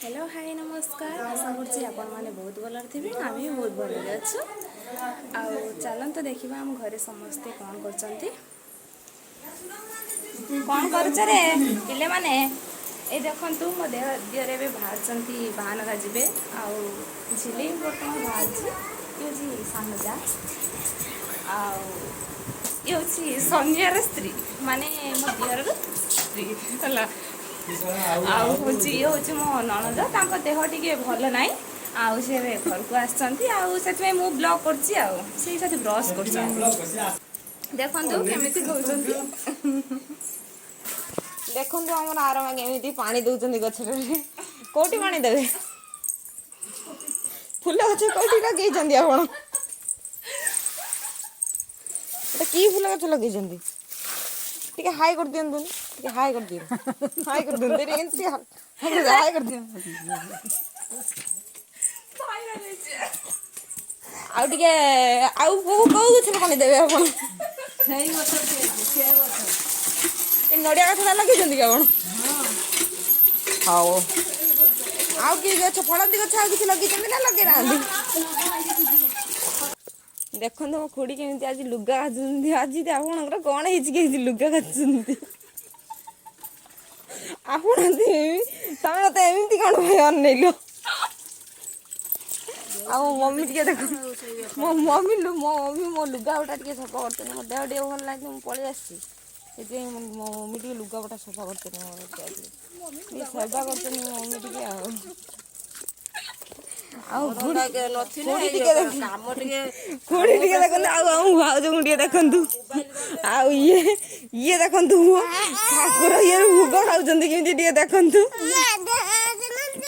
Hello hi नमस्कार आशा करছি ଆପଣମାନେ ବହୁତ ଭଲରେ ଥିବେ ଆମେ ବି ବହୁତ ଭଲରେ ଅଛୁ। ଆଉ ଚାଲନ୍ତୁ ଦେଖିବା ଆମ ଘରେ ସମସ୍ତେ କ'ଣ କରୁଛନ୍ତି। କ'ଣ କରୁଛ ରେ ପିଲେମାନେ? ଏଇ ଦେଖନ୍ତୁ ମୋ ଦିହରେ ଏବେ ବାହାରିଛନ୍ତି ବାହାନଗା ଯିବେ। ଆଉ ଝିଲି ବର୍ତ୍ତମାନ ବାହାରିଛି। ଇଏ ହେଉଛି ସାନ ଯା ଆଉ ଇଏ ହେଉଛି ସନ୍ଧ୍ୟାର ସ୍ତ୍ରୀ ମାନେ ମୋ ଦିଅରର ସ୍ତ୍ରୀ ହେଲା। ଆଉ ହେଉଛି ଇଏ ହେଉଛି ମୋ ନଣନ୍ଦ ତାଙ୍କ ଦେହ ଟିକେ ଭଲ ନାହିଁ। ଆଉ ସେ ଏବେ ଘରକୁ ଆସିଛନ୍ତି ଆଉ ସେଥିପାଇଁ ମୁଁ ବ୍ଲଗ୍ କରୁଛି ଆଉ ସେଇ ସାଥେ ବ୍ରସ୍ କରୁଛନ୍ତି। ଦେଖନ୍ତୁ କେମିତି ହେଉଛନ୍ତି। ଦେଖନ୍ତୁ ଆମର ଆରମା କେମିତି ପାଣି ଦେଉଛନ୍ତି ଗଛରେ। କେଉଁଠି ପାଣି ଦେବେ? ଫୁଲ ଗଛ କେଉଁଠି ଲଗେଇଛନ୍ତି ଆପଣ? এটা কি ফুল গଛ ଲଗେଇଛନ୍ତି? ଟିକେ ହାଇ କରିଦିଅନ୍ତୁ। ଟିକେ ହାଇ କରିଦିଅନ୍ତୁ। ହାଇ କରିଦିଅନ୍ତୁ ଏମିତି ହାଇ କରିଦିଅନ୍ତୁ। ଆଉ ଟିକେ ଆଉ କୋଉ ଗଛରେ ପାଣି ଦେବେ ଆପଣ? ସେଇ ଗଛ ଏ ନଡ଼ିଆ ଗଛଟା ଲଗେଇଛନ୍ତି କି ଆପଣ? ହଉ ଆଉ କି ଗଛ ଫଳନ୍ତି ଗଛ ଆଉ କିଛି ଲଗେଇଛନ୍ତି ନା ଲଗେଇ ନାହାନ୍ତି? ଦେଖନ୍ତୁ ମୋ ଖୁଡ଼ି କେମିତି ଆଜି ଲୁଗା କାଚୁଛନ୍ତି। ଆଜି ଆପଣଙ୍କର କ'ଣ ହେଇଛି କି ଆଜି ଲୁଗା କାଚୁଛନ୍ତି? ଆପଣ ତମେ ମତେ ଏମିତି କ'ଣ ପାଇଁ ଅନେଇଲ? ଆଉ ମମି ଟିକେ ଦେଖ ମୋ ମମି ମୋ ଲୁଗାପଟା ଟିକେ ସଫା କରୁଛନ୍ତି। ମୋ ଦେହ ଟିକେ ଭଲ ନାହିଁ ମୁଁ ପଳେଇ ଆସିଛି। ସେଥିପାଇଁ ମୋ ମମି ଟିକେ ଲୁଗାପଟା ସଫା କରୁଛନ୍ତି। ମୋର ଟିକେ ସେବା କରୁଛନ୍ତି ମୋ ମମି ଟିକେ ଆଉ ଖୁଡ଼ି ଟିକେ ଦେଖନ୍ତୁ ଆଉ ଆମ ଭାଉଜଙ୍କୁ ଟିକେ ଦେଖନ୍ତୁ। ଆଉ ଇଏ ଦେଖନ୍ତୁ ଠାକୁର ଇଏ ଭୋଗ ଖାଉଛନ୍ତି କେମିତି ଟିକେ ଦେଖନ୍ତୁ।